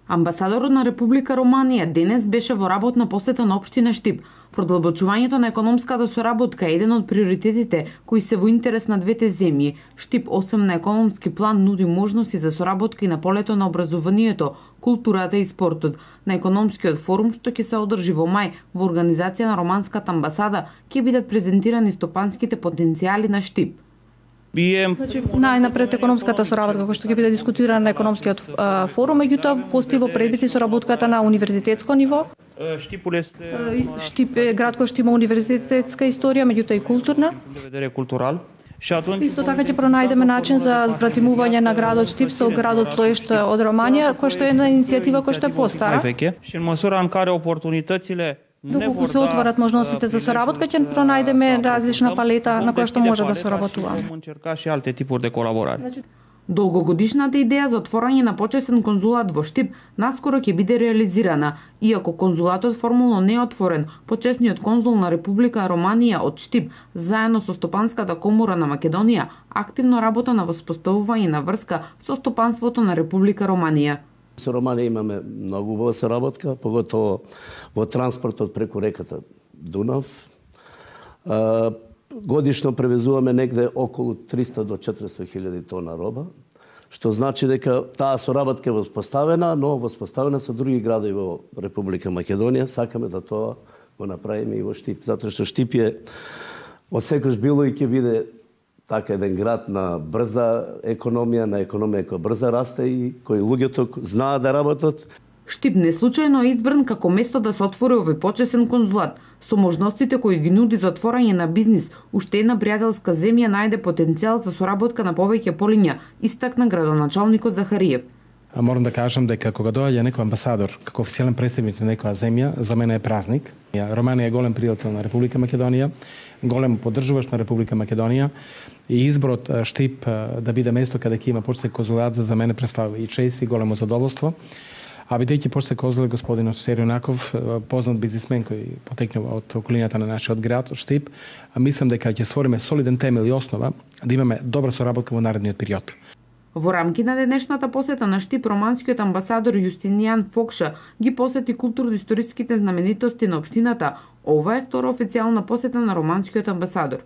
Амбасадорот на Република Романија денес беше во работна посета на општина Штип. Продолбочувањето на економската соработка е еден од приоритетите кои се во интерес на двете земји. Штип, освен на економски план, нуди можности за соработка и на полето на образованието, културата и спортот. На економскиот форум, што ќе се одржи во мај во организација на Романската амбасада, ќе бидат презентирани стопанските потенцијали на Штип. Значи, најнапред економската соработка која што ќе биде дискутирана на економскиот форум, меѓутоа постои во предвид и соработката на универзитетско ниво. Штип е град кој што има универзитетска историја, меѓутоа и културна. Исто така ќе пронајдеме начин за збратимување на градот Штип со градот Плоешт од Романија, која што е една иницијатива која што е постара. Доколку се отворат можностите за соработка, ќе пронајдеме различна палета на која што може да соработуваме. Долгогодишната идеја за отворање на почесен конзулат во Штип наскоро ќе биде реализирана. Иако конзулатот формално не е отворен, почесниот конзул на Република Романија од Штип, заедно со Стопанската комора на Македонија, активно работа на воспоставување на врска со стопанството на Република Романија. Со Романија имаме многу убава соработка, поготово во транспортот преку реката Дунав. Годишно превезуваме негде околу 300 до 400 хиляди тона роба, што значи дека таа соработка е воспоставена, но воспоставена со други градови во Република Македонија. Сакаме да тоа го направиме и во Штип, затоа што Штип е од секој било и ќе биде така еден град на брза економија, на економија која брза расте и кои луѓето знаат да работат. Штип не случајно е избран како место да се отвори овој почесен конзулат. Со можностите кои ги нуди за отворање на бизнис, уште една пријателска земја најде потенцијал за соработка на повеќе полиња, истакна градоначалникот Захариев. Морам да кажам дека кога доаѓа некој амбасадор како официјален представник на некоја земја, за мене е празник. Романија е голем пријател на Република Македонија, голем поддржуваш на Република Македонија и изборот Штип да биде место каде ќе има почесен конзулат за мене представува и чест и големо задоволство. А бидејќи почесен конзул е господинот Серионаков, познат бизнисмен кој потекнува од околината на нашиот град, Штип, мислам дека ќе створиме солиден темел и основа да имаме добра соработка во наредниот период. Во рамки на денешната посета на Штип, романскиот амбасадор Јустинијан Фокша ги посети културно-историските знаменитости на општината. Ова е втора официјална посета на романскиот амбасадор.